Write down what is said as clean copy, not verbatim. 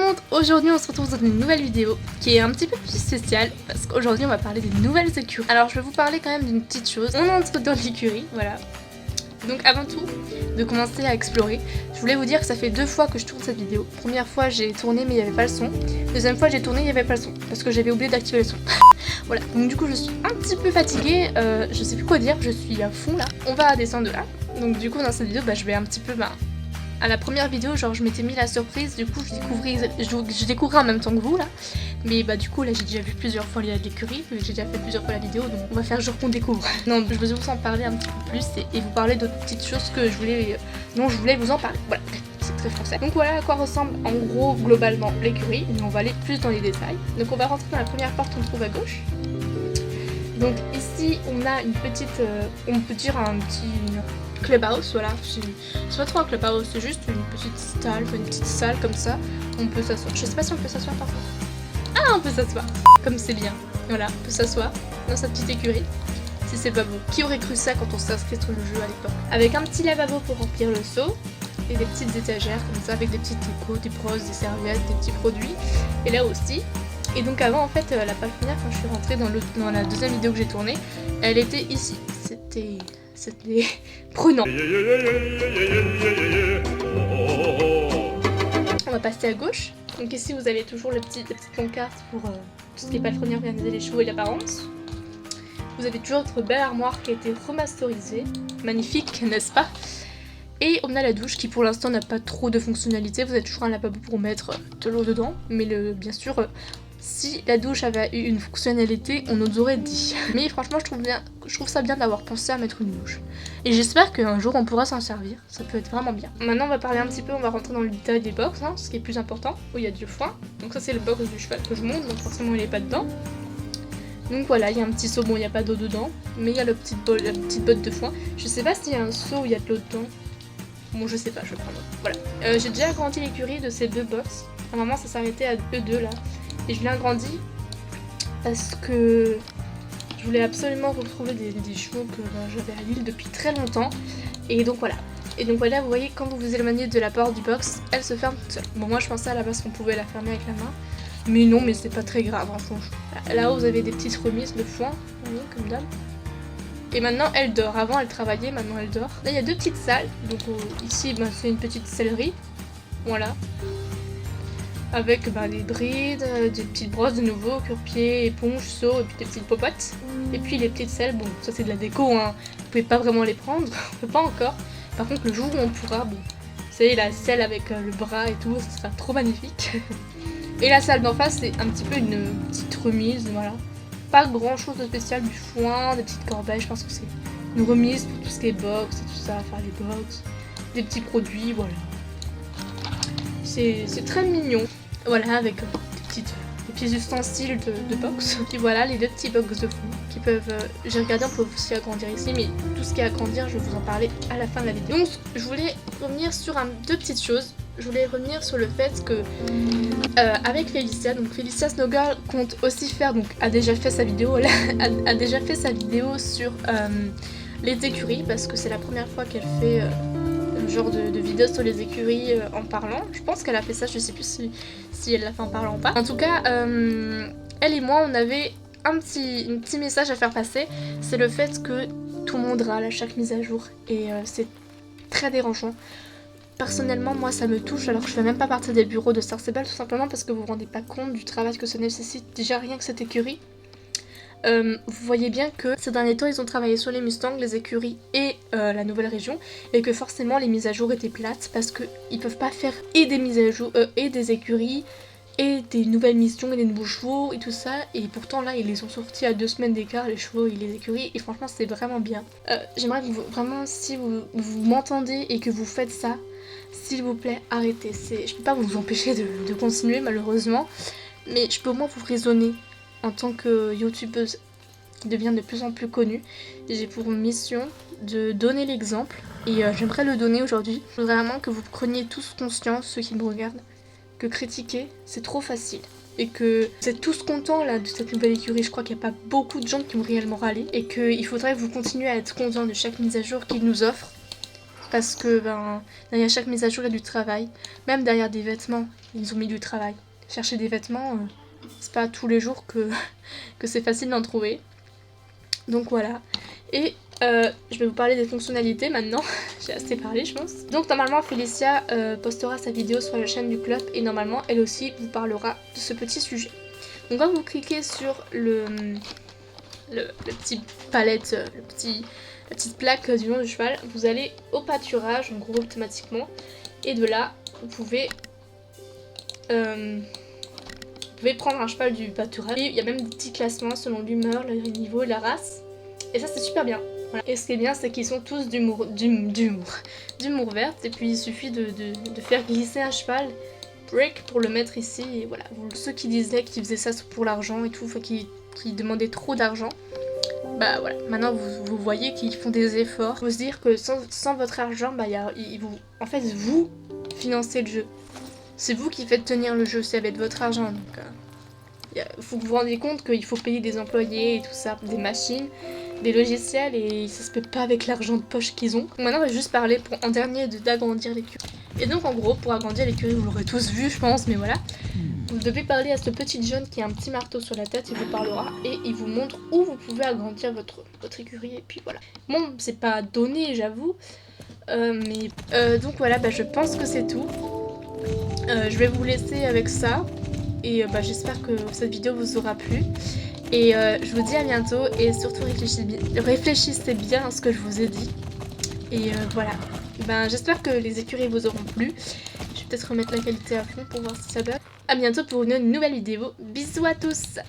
monde, aujourd'hui on se retrouve dans une nouvelle vidéo qui est un petit peu plus spéciale parce qu'aujourd'hui on va parler des nouvelles écuries. Alors je vais vous parler quand même d'une petite chose, on entre dans l'écurie, voilà. Donc avant tout, de commencer à explorer, je voulais vous dire que ça fait 2 fois que je tourne cette vidéo. Première fois j'ai tourné mais il n'y avait pas le son, deuxième fois j'ai tourné il n'y avait pas le son parce que j'avais oublié d'activer le son. Voilà, donc du coup je suis un petit peu fatiguée, je sais plus quoi dire, je suis à fond là. On va descendre de là, donc du coup dans cette vidéo je vais un petit peu... À la première vidéo, genre je m'étais mis la surprise, du coup je découvrais en même temps que vous là. Mais du coup là j'ai déjà vu plusieurs fois l'écurie, j'ai déjà fait plusieurs fois la vidéo, donc on va faire genre qu'on découvre. Non, je vais vous en parler un petit peu plus et vous parler d'autres petites choses que dont je voulais vous en parler. Voilà, c'est très français. Donc voilà à quoi ressemble en gros globalement l'écurie, mais on va aller plus dans les détails. Donc on va rentrer dans la première porte qu'on trouve à gauche. Donc ici on a une petite, on peut dire un petit clubhouse, voilà, c'est pas trop un clubhouse, c'est juste une petite salle comme ça, on peut s'asseoir, je sais pas si on peut s'asseoir par contre. Ah, on peut s'asseoir, comme c'est bien, voilà, on peut s'asseoir dans sa petite écurie, si c'est pas beau. Qui aurait cru ça quand on s'est inscrit sur le jeu à l'époque. Avec un petit lavabo pour remplir le seau, et des petites étagères comme ça, avec des petites décos, des brosses, des serviettes, des petits produits, et là aussi. Et donc avant en fait, la palefrenière, quand je suis rentrée dans la deuxième vidéo que j'ai tournée, elle était ici, c'était prenant. On va passer à gauche. Donc ici vous avez toujours la petite pancarte pour tout ce qui est palefrenière, organiser les chevaux et l'apparence. Vous avez toujours votre belle armoire qui a été remasterisée. Magnifique, n'est-ce pas? Et on a la douche qui pour l'instant n'a pas trop de fonctionnalité. Vous avez toujours un lavabo pour mettre de l'eau dedans. Mais bien sûr... si la douche avait eu une fonctionnalité, on nous aurait dit. Mais franchement, je trouve ça bien d'avoir pensé à mettre une douche. Et j'espère qu'un jour on pourra s'en servir. Ça peut être vraiment bien. Maintenant, on va parler un petit peu, on va rentrer dans le détail des box, hein, ce qui est plus important, où il y a du foin. Donc ça, c'est le box du cheval que je monte, donc forcément, il n'est pas dedans. Donc voilà, il y a un petit seau, bon, il n'y a pas d'eau dedans, mais il y a la petite botte de foin. Je sais pas s'il y a un seau où il y a de l'eau dedans. Bon, je sais pas, je vais prendre. Voilà. J'ai déjà agrandi l'écurie de ces 2 box. À un moment, ça s'arrêtait à eux 2 là. Et je l'ai agrandi parce que je voulais absolument retrouver des chevaux que j'avais à Lille depuis très longtemps. Et donc voilà. Et donc voilà, vous voyez, quand vous vous éloignez de la porte du box, elle se ferme toute seule. Bon, moi je pensais à la base qu'on pouvait la fermer avec la main. Mais non, mais c'est pas très grave, hein, franchement. Là-haut, vous avez des petites remises de foin, vous voyez, comme d'hab. Et maintenant, elle dort. Avant, elle travaillait, maintenant elle dort. Là, il y a 2 petites salles. Donc ici, c'est une petite sellerie. Voilà. Avec des brides, des petites brosses de nouveau, cure-pied, éponge, seau et puis des petites popotes. Et puis les petites selles, bon ça c'est de la déco, hein. Vous pouvez pas vraiment les prendre, on peut pas encore. Par contre le jour où on pourra, bon, vous savez la selle avec le bras et tout, ça sera trop magnifique. Et la salle d'en face c'est un petit peu une petite remise, voilà. Pas grand chose de spécial, du foin, des petites corbeilles, je pense que c'est une remise pour tout ce qui est box et tout ça, faire les box, des petits produits, voilà. C'est très mignon, voilà, avec des petits ustensiles de box. Et voilà les 2 petits box de fond qui peuvent, j'ai regardé, on peut aussi agrandir ici, mais tout ce qui est à agrandir, je vais vous en parler à la fin de la vidéo. Donc je voulais revenir sur 2 petites choses. Je voulais revenir sur le fait que avec Félicia, donc Félicia Snowgirl compte aussi faire, donc a déjà fait sa vidéo sur les écuries parce que c'est la première fois qu'elle fait genre de vidéos sur les écuries en parlant. Je pense qu'elle a fait ça, je sais plus si elle l'a fait en parlant ou pas. En tout cas, elle et moi, on avait un petit message à faire passer. C'est le fait que tout le monde râle à chaque mise à jour. Et c'est très dérangeant. Personnellement, moi, ça me touche alors que je fais même pas partie des bureaux de Sarcebal, tout simplement parce que vous vous rendez pas compte du travail que ça nécessite. Déjà rien que cette écurie. Vous voyez bien que ces derniers temps ils ont travaillé sur les Mustangs, les écuries et la nouvelle région et que forcément les mises à jour étaient plates parce qu'ils peuvent pas faire et des mises à jour et des écuries et des nouvelles missions et des nouveaux chevaux et tout ça, et pourtant là ils les ont sortis à 2 semaines d'écart, les chevaux et les écuries, et franchement c'est vraiment bien. J'aimerais que vraiment si vous m'entendez et que vous faites ça, s'il vous plaît arrêtez. Je peux pas vous empêcher de continuer malheureusement, mais je peux au moins vous raisonner. En tant que youtubeuse qui devient de plus en plus connue, j'ai pour mission de donner l'exemple et j'aimerais le donner aujourd'hui. Je voudrais vraiment que vous preniez tous conscience, ceux qui me regardent, que critiquer c'est trop facile et que vous êtes tous contents là de cette nouvelle écurie. Je crois qu'il n'y a pas beaucoup de gens qui ont réellement râlé et qu'il faudrait que vous continuez à être contents de chaque mise à jour qu'ils nous offrent parce que derrière chaque mise à jour il y a du travail. Même derrière des vêtements, ils ont mis du travail. Chercher des vêtements, c'est pas tous les jours que c'est facile d'en trouver. Donc voilà. Et je vais vous parler des fonctionnalités maintenant. J'ai assez parlé je pense. Donc normalement Félicia postera sa vidéo sur la chaîne du club et normalement elle aussi vous parlera de ce petit sujet. Donc quand vous cliquez sur le petit palette, la petite plaque du nom du cheval, vous allez au pâturage, en gros automatiquement. Et de là, vous pouvez prendre un cheval du pâturage. Et il y a même des petits classements selon l'humeur, le niveau et la race. Et ça c'est super bien. Voilà. Et ce qui est bien, c'est qu'ils sont tous d'humour vert. Et puis il suffit de faire glisser un cheval break pour le mettre ici. Et voilà, ceux qui disaient qu'ils faisaient ça pour l'argent et tout, enfin qui demandaient trop d'argent, bah voilà, maintenant vous voyez qu'ils font des efforts. Faut se dire que sans votre argent, bah en fait vous financez le jeu. C'est vous qui faites tenir le jeu, c'est avec votre argent. Donc faut que vous vous rendiez compte qu'il faut payer des employés et tout ça, des machines, des logiciels, et ça se paie pas avec l'argent de poche qu'ils ont. Donc maintenant on va juste parler en dernier d'agrandir l'écurie. Et donc en gros, pour agrandir l'écurie, vous l'aurez tous vu je pense, mais voilà. Vous devez parler à ce petit jeune qui a un petit marteau sur la tête, il vous parlera et il vous montre où vous pouvez agrandir votre écurie, et puis voilà. Bon, c'est pas donné j'avoue, donc voilà, je pense que c'est tout. Je vais vous laisser avec ça, et j'espère que cette vidéo vous aura plu. Et je vous dis à bientôt, et surtout réfléchissez bien à ce que je vous ai dit. Et voilà, j'espère que les écuries vous auront plu. Je vais peut-être remettre la qualité à fond pour voir si ça bug. A bientôt pour une nouvelle vidéo. Bisous à tous!